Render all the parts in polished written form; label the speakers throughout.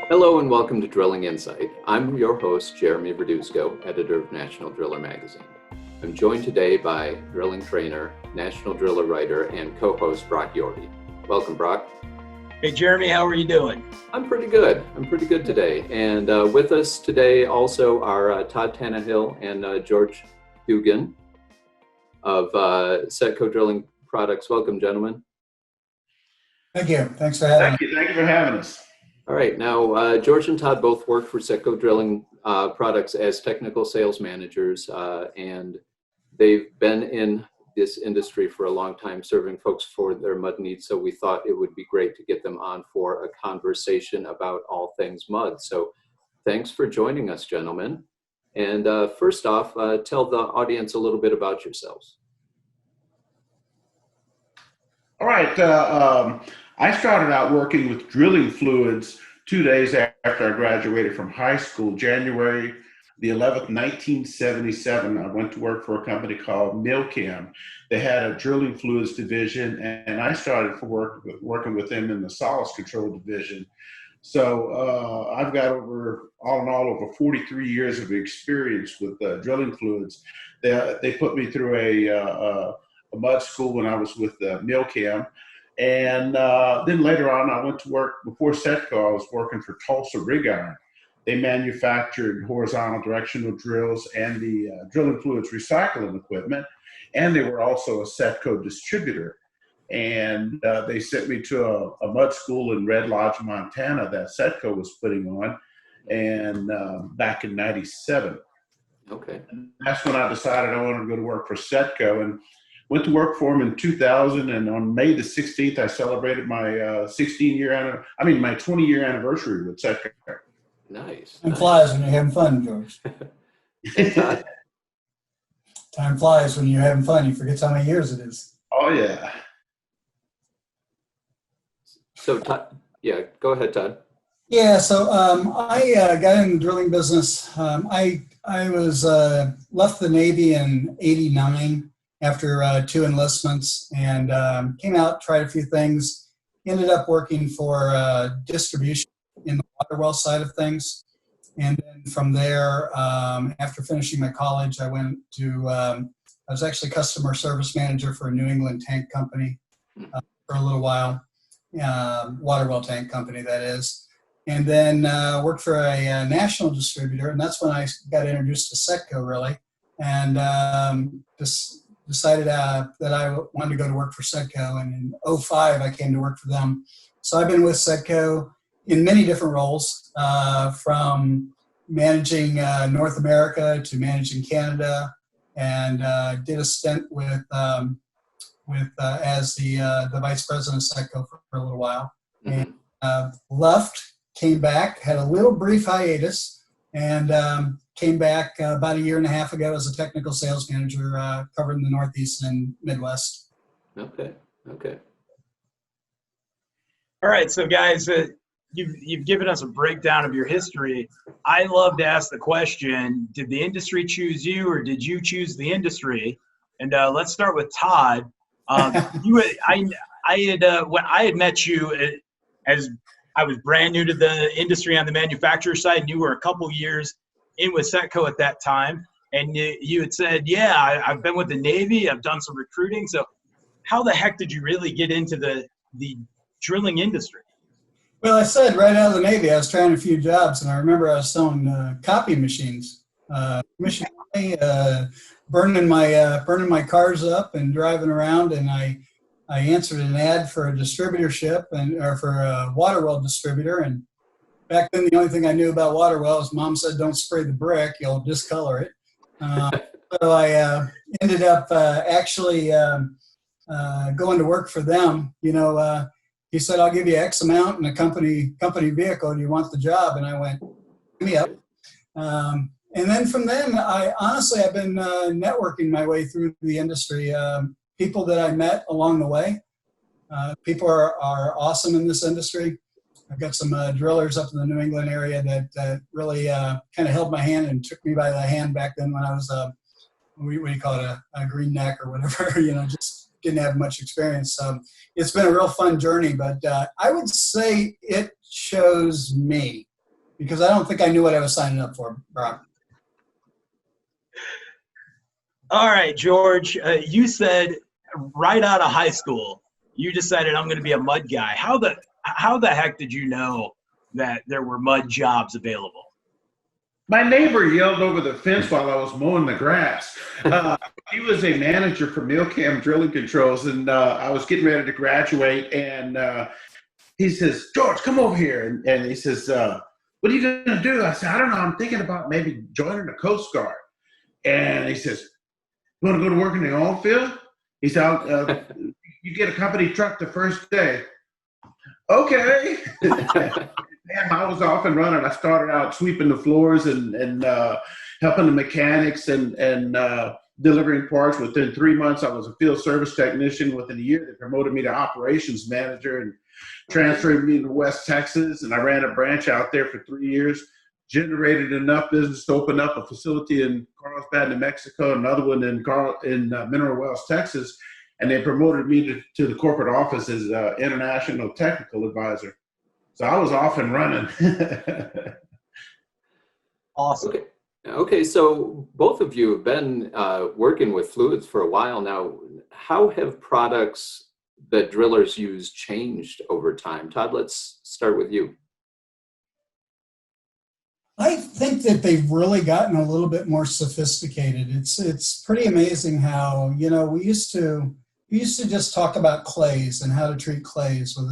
Speaker 1: Hello and welcome to Drilling Insight. I'm your host, Jeremy Verduzco, editor of National Driller Magazine. I'm joined today by drilling trainer, National Driller writer, and co-host Brock Yorty. Welcome, Brock.
Speaker 2: Hey, Jeremy, how are you doing?
Speaker 1: I'm pretty good. Today. And with us today also are Todd Tannehill and George Dugan of Setco Drilling Products. Welcome, gentlemen.
Speaker 3: Thank you. Thanks for having us.
Speaker 4: Thank you for having us.
Speaker 1: All right. Now, George and Todd both work for Setco Drilling Products as technical sales managers, and they've been in this industry for a long time, serving folks for their mud needs. So we thought it would be great to get them on for a conversation about all things mud. So thanks for joining us, gentlemen. And first off, tell the audience a little bit about yourselves.
Speaker 4: All right. I started out working with drilling fluids 2 days after I graduated from high school, January the 11th, 1977. I went to work for a company called Milcam. They had a drilling fluids division, and I started working with them in the solids control division. So I've got all in all, over 43 years of experience with drilling fluids. They put me through a mud school when I was with Milcam. And then later on, I went to work, before Setco, I was working for Tulsa Rig Iron. They manufactured horizontal directional drills and the drilling fluids recycling equipment. And they were also a Setco distributor. And they sent me to a mud school in Red Lodge, Montana that Setco was putting on, and back in '97.
Speaker 1: Okay.
Speaker 4: And that's when I decided I wanted to go to work for Setco, and went to work for them in 2000, and on May the 16th, I celebrated my 20-year anniversary with Setco.
Speaker 1: Nice.
Speaker 3: Time flies when you're having fun, George.
Speaker 1: And Todd?
Speaker 3: Time flies when you're having fun. You forget how many years it is.
Speaker 4: Oh, yeah.
Speaker 1: So, Todd, yeah, go ahead, Todd.
Speaker 3: Yeah, so I got in the drilling business. I was left the Navy in '89 after 2 enlistments, and came out, tried a few things, ended up working for distribution in the water well side of things. And then from there, after finishing my college, I went to, I was actually customer service manager for a New England tank company for a little while, water well tank company, that is. And then worked for a national distributor, and that's when I got introduced to Setco, really, and just decided that I wanted to go to work for Setco. And in '05, I came to work for them. So I've been with Setco in many different roles, from managing North America to managing Canada, and did a stint with as the vice president of Setco for a little while.
Speaker 1: Mm-hmm.
Speaker 3: And left, came back, had a little brief hiatus, and came back about a year and a half ago as a technical sales manager, covering the Northeast and Midwest.
Speaker 1: Okay.
Speaker 2: All right, so guys, you've given us a breakdown of your history. I love to ask the question: did the industry choose you, or did you choose the industry? And let's start with Todd. When I had met you as I was brand new to the industry on the manufacturer side, and you were a couple years in with Setco at that time, and you had said, yeah, I've been with the Navy, I've done some recruiting. So how the heck did you really get into the drilling industry?
Speaker 3: Well, I said right out of the Navy, I was trying a few jobs, and I remember I was selling copy machines, burning my cars up and driving around, and I answered an ad for a distributorship or for a water well distributor. And back then, the only thing I knew about water wells, Mom said, "Don't spray the brick; you'll discolor it." So I ended up actually going to work for them. He said, "I'll give you X amount in a company vehicle. Do you want the job?" And I went, "Me up." And then from then, I've been networking my way through the industry. People that I met along the way. People are awesome in this industry. I've got some drillers up in the New England area that really kind of held my hand and took me by the hand back then when I was what do you call it, a green neck or whatever, just didn't have much experience. It's been a real fun journey, but I would say it chose me. because I don't think I knew what I was signing up for, Brock.
Speaker 2: All right, George, you said right out of high school, you decided I'm going to be a mud guy. How the heck did you know that there were mud jobs available?
Speaker 4: My neighbor yelled over the fence while I was mowing the grass. He was a manager for Milcam Drilling Controls, and I was getting ready to graduate, and he says, "George, come over here." And he says, "What are you going to do?" I said, "I don't know. I'm thinking about maybe joining the Coast Guard." And he says, "You want to go to work in the oil field?" He said, "You get a company truck the first day." Okay. Man, I was off and running. I started out sweeping the floors and helping the mechanics and delivering parts. Within 3 months, I was a field service technician. Within a year, they promoted me to operations manager and transferred me to West Texas. And I ran a branch out there for 3 years, generated enough business to open up a facility in Carlsbad, New Mexico, another one in Mineral Wells, Texas. And they promoted me to the corporate office as international technical advisor. So I was off and running.
Speaker 2: Awesome.
Speaker 1: Okay, so both of you have been working with fluids for a while now. How have products that drillers use changed over time? Todd, let's start with you.
Speaker 3: I think that they've really gotten a little bit more sophisticated. It's pretty amazing how, we used to just talk about clays and how to treat clays with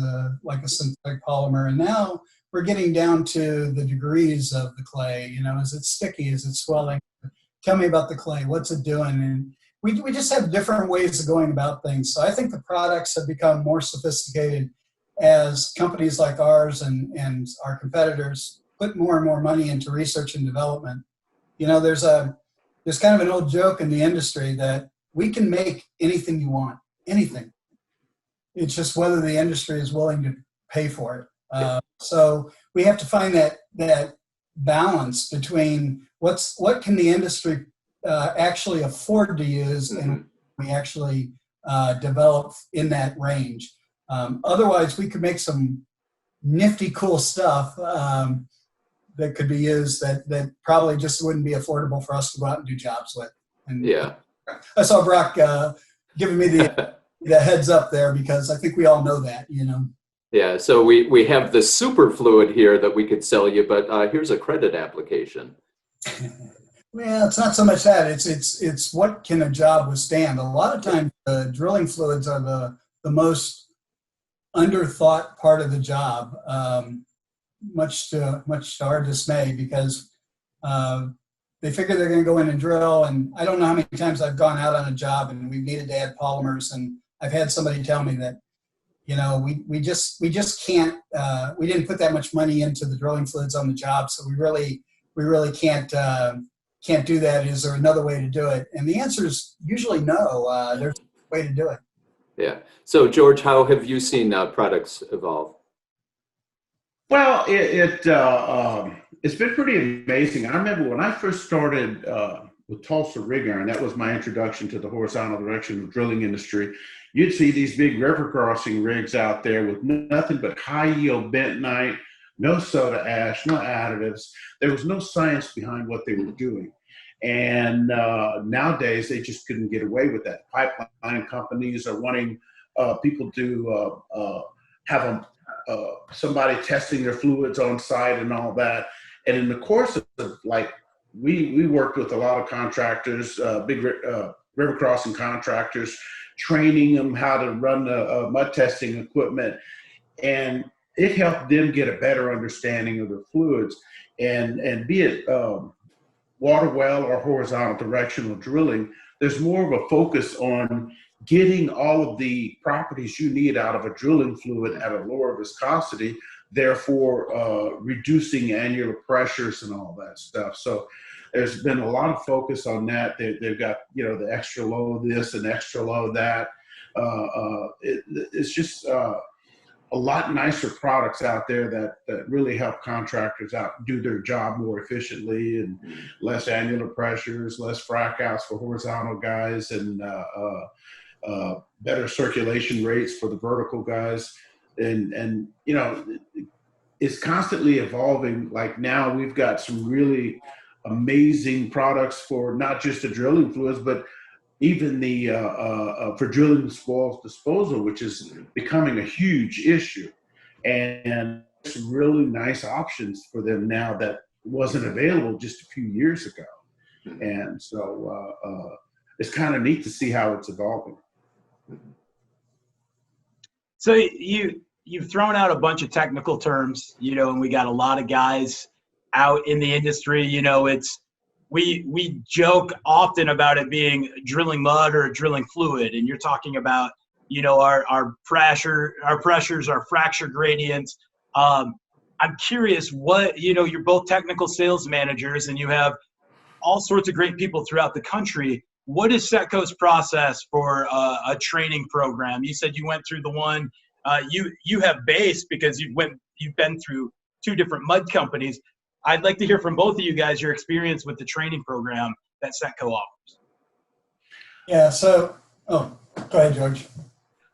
Speaker 3: a synthetic polymer. And now we're getting down to the degrees of the clay. Is it sticky? Is it swelling? Tell me about the clay. What's it doing? And we just have different ways of going about things. So I think the products have become more sophisticated as companies like ours and our competitors put more and more money into research and development. There's kind of an old joke in the industry that we can make anything you want. Anything. It's just whether the industry is willing to pay for it. So we have to find that balance between what can the industry actually afford to use and we actually develop in that range. Otherwise, we could make some nifty, cool stuff that could be used that probably just wouldn't be affordable for us to go out and do jobs with. And
Speaker 1: Yeah.
Speaker 3: I saw Brock giving me the heads up there because I think we all know that,
Speaker 1: Yeah, so we have the super fluid here that we could sell you, but here's a credit application.
Speaker 3: Well, it's not so much that. It's what can a job withstand. A lot of times the drilling fluids are the most underthought part of the job, much to our dismay, because they figure they're going to go in and drill. And I don't know how many times I've gone out on a job and we've needed to add polymers, and I've had somebody tell me that, we just can't, we didn't put that much money into the drilling fluids on the job, so we really can't do that. Is there another way to do it? And the answer is usually no. There's a way to do it.
Speaker 1: Yeah. So George, how have you seen products evolve?
Speaker 4: Well, it's been pretty amazing. I remember when I first started with Tulsa Rig Iron, that was my introduction to the horizontal directional drilling industry. You'd see these big river crossing rigs out there with nothing but high yield bentonite, no soda ash, no additives. There was no science behind what they were doing. And nowadays, they just couldn't get away with that. Pipeline companies are wanting people to have somebody testing their fluids on site and all that. And in the course of we worked with a lot of contractors, big river crossing contractors, training them how to run the mud testing equipment. And it helped them get a better understanding of the fluids. And be it water well or horizontal directional drilling, there's more of a focus on getting all of the properties you need out of a drilling fluid at a lower viscosity, therefore reducing annular pressures and all that stuff. So there's been a lot of focus on that. They've got, the extra low this and extra low that. It's just a lot nicer products out there that really help contractors out do their job more efficiently, and less annular pressures, less frac outs for horizontal guys, and better circulation rates for the vertical guys. And is constantly evolving. Like now we've got some really amazing products for not just the drilling fluids, but even the for drilling spoils disposal, which is becoming a huge issue, and some really nice options for them now that wasn't available just a few years ago. And so it's kind of neat to see how it's evolving.
Speaker 2: So you've thrown out a bunch of technical terms, and we got a lot of guys out in the industry. It's we joke often about it being drilling mud or drilling fluid, and you're talking about our pressures, our fracture gradients. I'm curious what you're both technical sales managers, and you have all sorts of great people throughout the country. What is Setco's process for a training program? You said you went through the one you have base because you've been through 2 different mud companies. I'd like to hear from both of you guys your experience with the training program that Setco offers.
Speaker 3: Yeah. So, go ahead, George.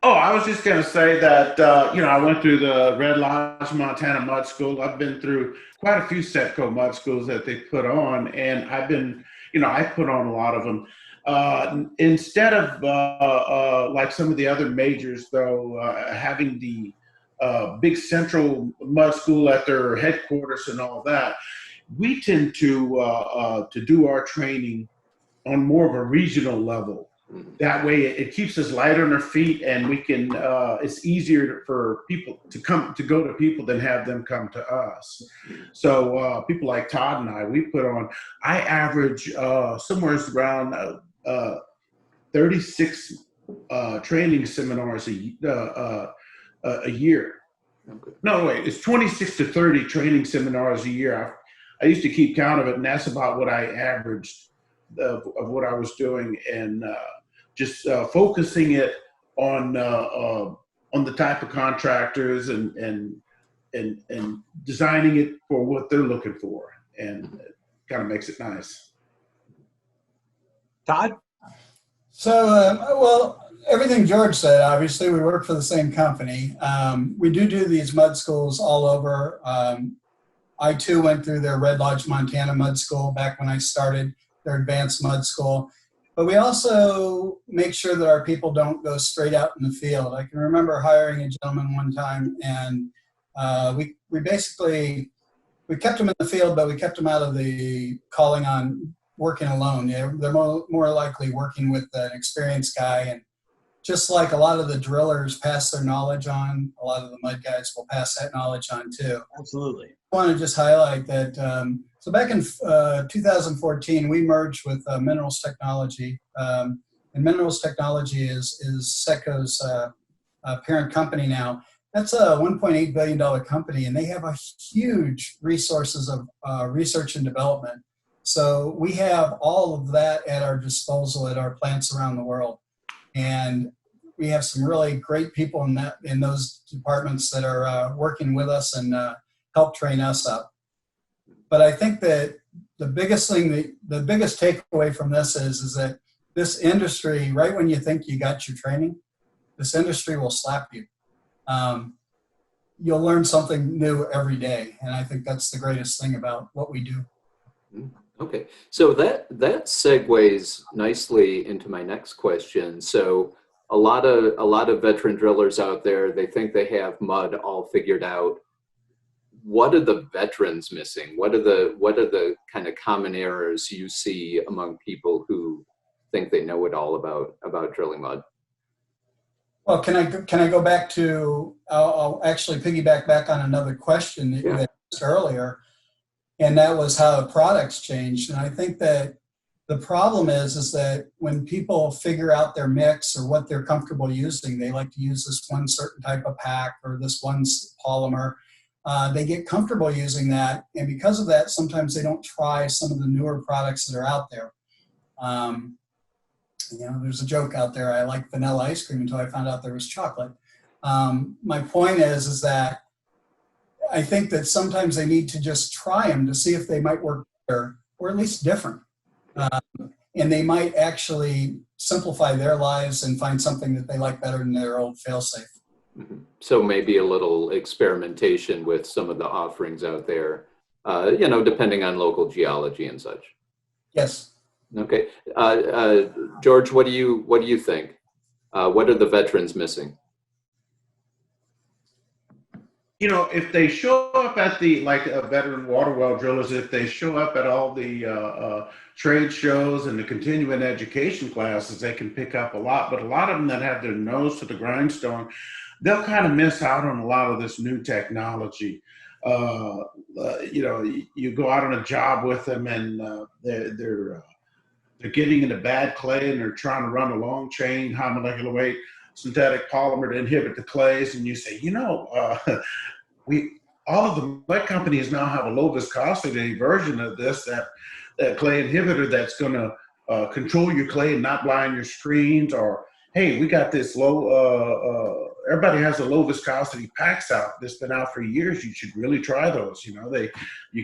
Speaker 4: Oh, I was just going to say that, I went through the Red Lodge, Montana Mud School. I've been through quite a few Setco mud schools that they put on, and I've been, I put on a lot of them. Instead of like some of the other majors, though, having the big central mud school at their headquarters and all that, we tend to do our training on more of a regional level. That way it keeps us light on our feet, and we can it's easier for people to go to people than have them come to us. So people like Todd and I average somewhere around 36 training seminars a year. No, wait, it's 26 to 30 training seminars a year. I used to keep count of it, and that's about what I averaged of what I was doing, and just focusing it on the type of contractors and designing it for what they're looking for, and it kind of makes it nice.
Speaker 2: Todd?
Speaker 3: So, well, everything George said, obviously, we work for the same company. We do these mud schools all over. I, too, went through their Red Lodge, Montana mud school back when I started their advanced mud school. But we also make sure that our people don't go straight out in the field. I can remember hiring a gentleman one time, and we kept him in the field, but we kept him out of the calling on working alone. Yeah, they're more likely working with an experienced guy, and just like a lot of the drillers pass their knowledge on, a lot of the mud guys will pass that knowledge on too.
Speaker 2: Absolutely.
Speaker 3: I want to just highlight that. So back in 2014, we merged with Minerals Technology, and Minerals Technology is Setco's parent company now. That's a $1.8 billion company, and they have a huge resources of research and development. So we have all of that at our disposal at our plants around the world. And we have some really great people in those departments that are working with us and help train us up. But I think that the biggest takeaway from this is that this industry, right when you think you got your training, this industry will slap you. You'll learn something new every day. And I think that's the greatest thing about what we do.
Speaker 1: Okay, so that segues nicely into my next question. So a lot of veteran drillers out there, they think they have mud all figured out. What are the veterans missing? What are the kind of common errors you see among people who think they know it all about drilling mud?
Speaker 3: Well, can I go back to? I'll actually piggyback back on another question that you asked earlier. And that was how the products changed. And I think that the problem is that when people figure out their mix or what they're comfortable using, they like to use this one certain type of pack or this one polymer. They get comfortable using that. And because of that, sometimes they don't try some of the newer products that are out there. There's a joke out there. I like vanilla ice cream until I found out there was chocolate. My point is that I think that sometimes they need to just try them to see if they might work better or at least different. And they might actually simplify their lives and find something that they like better than their old fail-safe.
Speaker 1: Mhm. So maybe a little experimentation with some of the offerings out there, depending on local geology and such.
Speaker 3: Yes.
Speaker 1: Okay, George, what do you think? What are the veterans missing?
Speaker 4: If they show up at the like veteran water well drillers, if they show up at all the trade shows and the continuing education classes, they can pick up a lot. But a lot of them that have their nose to the grindstone, they'll kind of miss out on a lot of this new technology. You go out on a job with them, and they're getting into bad clay, and they're trying to run a long chain, high molecular weight synthetic polymer to inhibit the clays, and you say, we all of the mud companies now have a low viscosity version of this that clay inhibitor that's going to control your clay and not blind your screens. Or hey, we got this low. Everybody has a low viscosity packs out that's been out for years. You should really try those. You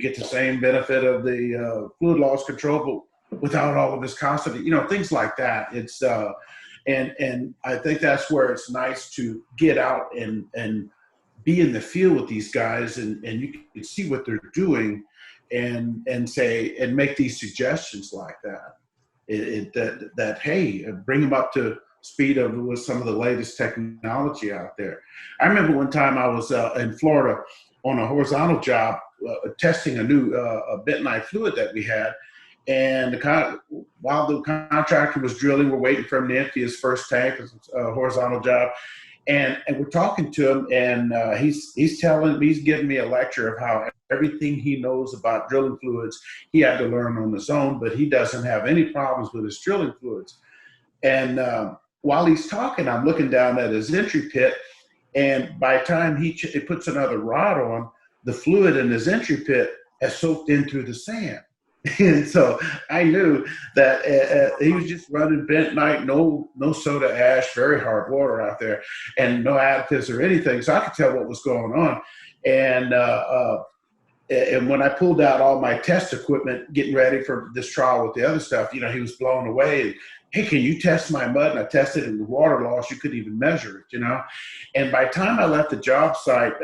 Speaker 4: get the same benefit of the fluid loss control, but without all the viscosity. Things like that. It's and I think that's where it's nice to get out and be in the field with these guys, and you can see what they're doing and say and make these suggestions like that. That hey, bring them up to speed with some of the latest technology out there. I remember one time I was in Florida on a horizontal job testing a new bentonite fluid that we had. And while the contractor was drilling, we're waiting for him to empty his first tank, a horizontal job. And we're talking to him, and he's giving me a lecture of how everything he knows about drilling fluids, he had to learn on his own, but he doesn't have any problems with his drilling fluids. And while he's talking, I'm looking down at his entry pit, and by the time he puts another rod on, the fluid in his entry pit has soaked in through the sand. And so I knew that he was just running bentonite, no soda ash, very hard water out there, and no additives or anything. So I could tell what was going on. And when I pulled out all my test equipment, getting ready for this trial with the other stuff, he was blown away. And, hey, can you test my mud? And I tested it, and the water loss, you couldn't even measure it, And by the time I left the job site,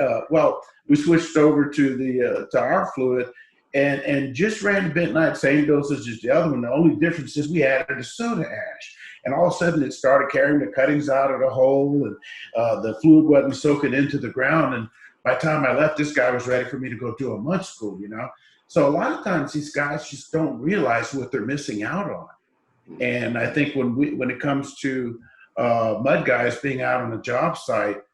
Speaker 4: we switched over to our fluid. And just ran the bentonite, same dosage as the other one. The only difference is we added a soda ash. And all of a sudden it started carrying the cuttings out of the hole, and the fluid wasn't soaking into the ground. And by the time I left, this guy was ready for me to go do a mud school, So a lot of times these guys just don't realize what they're missing out on. And I think when it comes to mud guys being out on a job site,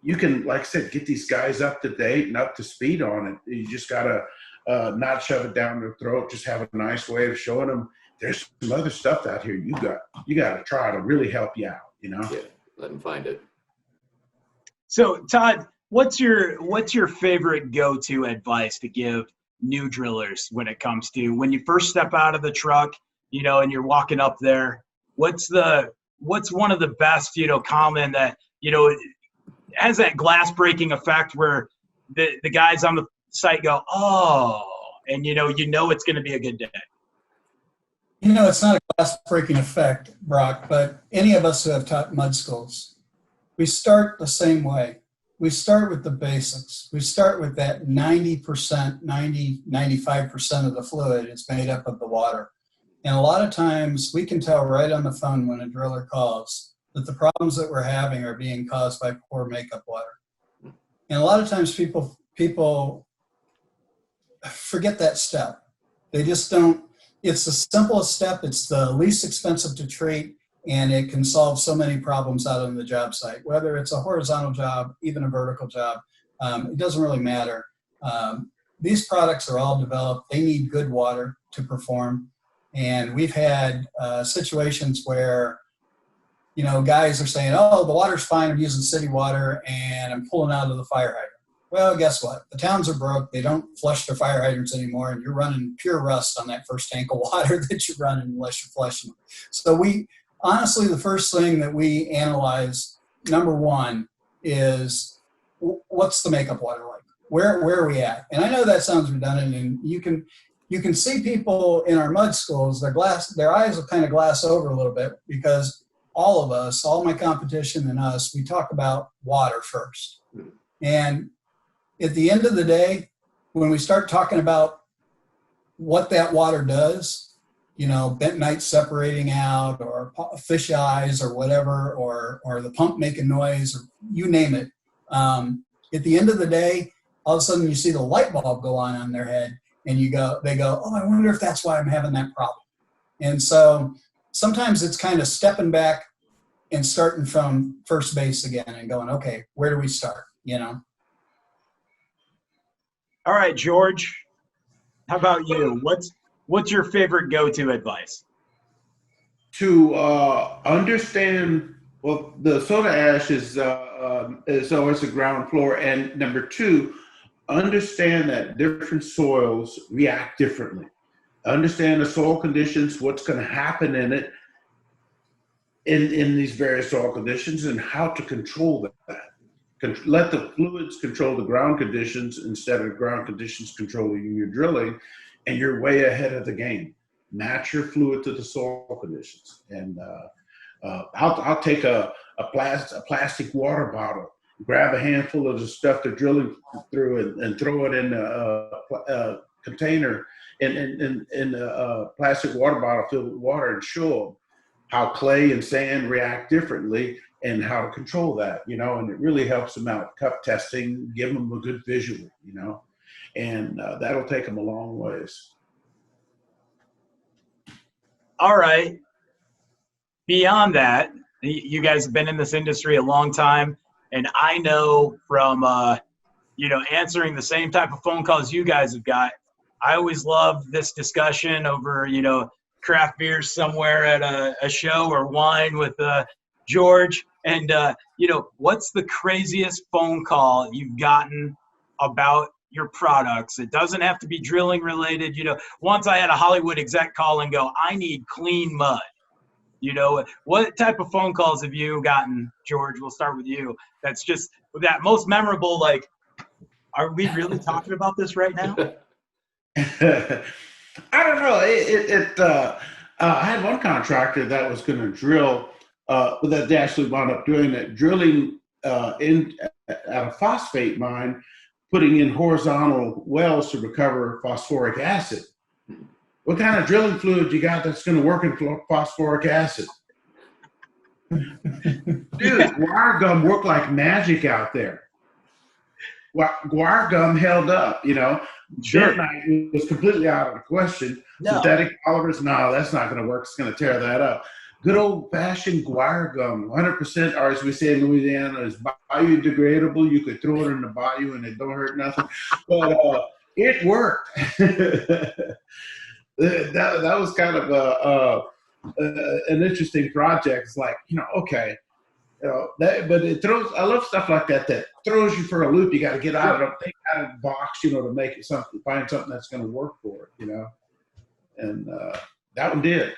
Speaker 4: you can, like I said, get these guys up to date and up to speed on it. You just got to not shove it down their throat, just have a nice way of showing them there's some other stuff out here you got to try to really help you out,
Speaker 1: Yeah, let them find it.
Speaker 2: So Todd, what's your favorite go-to advice to give new drillers when it comes to when you first step out of the truck, and you're walking up there? What's one of the best, common that, has that glass breaking effect where the guys on the site go, oh, and it's going to be a good day?
Speaker 3: It's not a glass breaking effect, Brock, but any of us who have taught mud schools, we start the same way. We start with the basics. We start with that 95% of the fluid is made up of the water. And a lot of times we can tell right on the phone when a driller calls that the problems that we're having are being caused by poor makeup water. And a lot of times people forget that step. They just don't. It's the simplest step. It's the least expensive to treat, and it can solve so many problems out on the job site. Whether it's a horizontal job, even a vertical job, it doesn't really matter. These products are all developed. They need good water to perform. And we've had situations where guys are saying, oh, the water's fine, I'm using city water, and I'm pulling out of the fire hydrant. Well, guess what? The towns are broke. They don't flush their fire hydrants anymore, and you're running pure rust on that first tank of water that you're running unless you're flushing them. So honestly, the first thing that we analyze, number one, is what's the makeup water like? Where are we at? And I know that sounds redundant, and you can see people in our mud schools, their eyes will kind of glass over a little bit because all of us, all my competition and us, we talk about water first. And at the end of the day, when we start talking about what that water does, you know, bentonite separating out or fish eyes or whatever, or the pump making noise, or you name it. At the end of the day, all of a sudden you see the light bulb go on their head, and they go, oh, I wonder if that's why I'm having that problem. And so sometimes it's kind of stepping back and starting from first base again and going, okay, where do we start? You know?
Speaker 2: All right, George, how about you? What's your favorite go-to advice?
Speaker 4: To understand, well, the soda ash is always the ground floor, and number two, understand that different soils react differently. Understand the soil conditions, what's going to happen in it, in these various soil conditions, and how to control that. Let the fluids control the ground conditions instead of ground conditions controlling your drilling, and you're way ahead of the game. Match your fluid to the soil conditions. And I'll take a plastic water bottle, grab a handful of the stuff they're drilling through, and throw it in a container in a plastic water bottle filled with water, and show them how clay and sand react differently and how to control that, you know, and it really helps them out. Cup testing, give them a good visual, you know, and that'll take them a long ways.
Speaker 2: All right. Beyond that, you guys have been in this industry a long time, and I know from answering the same type of phone calls you guys have got, I always love this discussion over, craft beers somewhere at a show, or wine with George. And, what's the craziest phone call you've gotten about your products? It doesn't have to be drilling related. Once I had a Hollywood exec call and go, I need clean mud. What type of phone calls have you gotten, George? We'll start with you. That's just that most memorable, like, are we really talking about this right now?
Speaker 4: I don't know. I had one contractor that was going to drill, that they actually wound up doing it, drilling at a phosphate mine, putting in horizontal wells to recover phosphoric acid. What kind of drilling fluid you got that's going to work in phosphoric acid? Dude, wire gum worked like magic out there. Wire gum held up,
Speaker 2: Sure.
Speaker 4: Bentonite was completely out of the question.
Speaker 2: No.
Speaker 4: Synthetic polymers, no, that's not going to work. It's going to tear that up. Good old-fashioned wire gum, 100%, or as we say in Louisiana, is biodegradable. You could throw it in the bayou and it don't hurt nothing. But it worked. That was kind of an interesting project. It's like, okay. But it throws. I love stuff like that throws you for a loop. You got to get out of the box, to make it something, find something that's going to work for it, And that one did.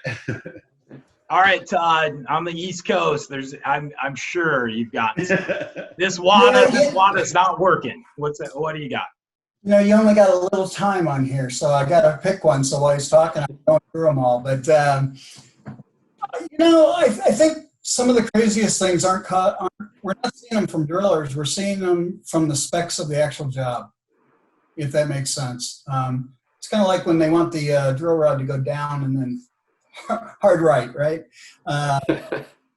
Speaker 2: All right, Todd. On the East Coast, I'm sure you've got this WADA. This WADA's not working. What do you got?
Speaker 3: You only got a little time on here, so I got to pick one. So while he's talking, I'm going through them all. But I think some of the craziest things we're not seeing them from drillers. We're seeing them from the specs of the actual job, if that makes sense. It's kind of like when they want the drill rod to go down and then hard right? But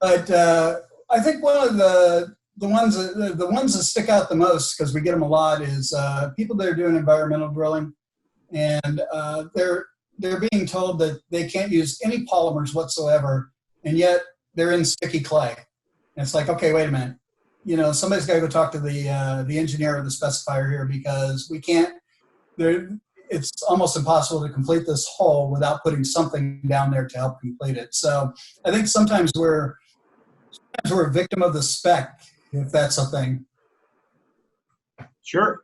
Speaker 3: I think one of the ones that stick out the most, because we get them a lot, is people that are doing environmental drilling, and they're being told that they can't use any polymers whatsoever, and yet they're in sticky clay. And it's like, okay, wait a minute. Somebody's got to go talk to the engineer or the specifier here, because we can't. It's almost impossible to complete this hole without putting something down there to help complete it. So I think sometimes we're a victim of the spec, if that's a thing.
Speaker 2: Sure.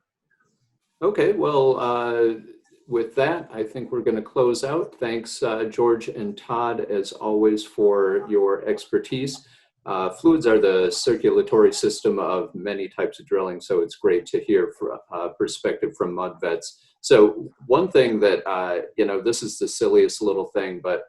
Speaker 1: Okay, well, with that, I think we're going to close out. Thanks, George and Todd, as always, for your expertise. Fluids are the circulatory system of many types of drilling, so it's great to hear perspective from mud vets. So one thing that, this is the silliest little thing, but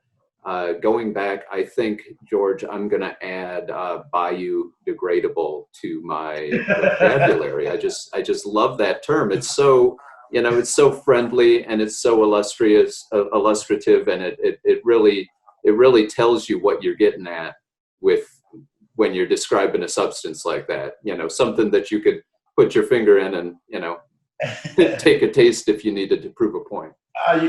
Speaker 1: Going back, I think, George, I'm going to add biodegradable to my vocabulary. I just love that term. It's so, it's so friendly and it's so illustrative, and it really tells you what you're getting at when you're describing a substance like that. Something that you could put your finger in and take a taste if you needed to prove a point.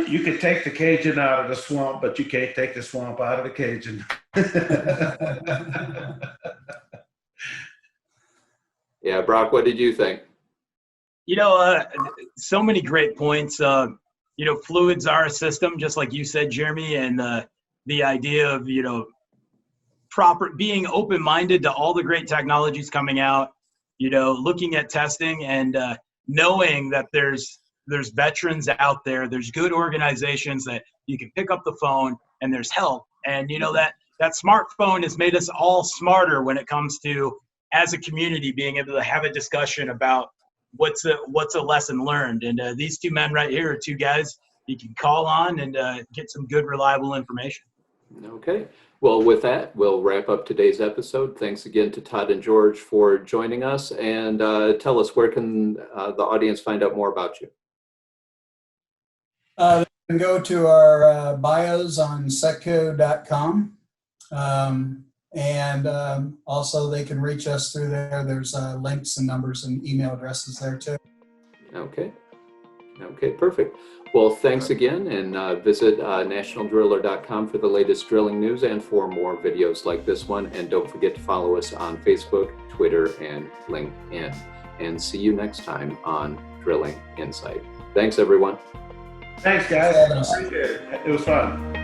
Speaker 4: You could take the Cajun out of the swamp, but you can't take the swamp out of the Cajun.
Speaker 1: Yeah, Brock, what did you think?
Speaker 2: So many great points. Fluids are a system, just like you said, Jeremy, and the idea of, being open-minded to all the great technologies coming out, looking at testing and knowing that there's veterans out there, there's good organizations that you can pick up the phone and there's help. And that smartphone has made us all smarter when it comes to, as a community, being able to have a discussion about what's a lesson learned. And these two men right here are two guys you can call on and get some good, reliable information.
Speaker 1: Okay. Well, with that, we'll wrap up today's episode. Thanks again to Todd and George for joining us. And tell us, where can the audience find out more about you?
Speaker 3: They can go to our bios on secco.com. And also they can reach us through there. There's links and numbers and email addresses there too.
Speaker 1: Okay, perfect. Well, thanks again, and visit nationaldriller.com for the latest drilling news and for more videos like this one. And don't forget to follow us on Facebook, Twitter, and LinkedIn. And see you next time on Drilling Insight. Thanks, everyone.
Speaker 4: Thanks, guys.
Speaker 3: Thanks.
Speaker 4: Appreciate it. It was fun.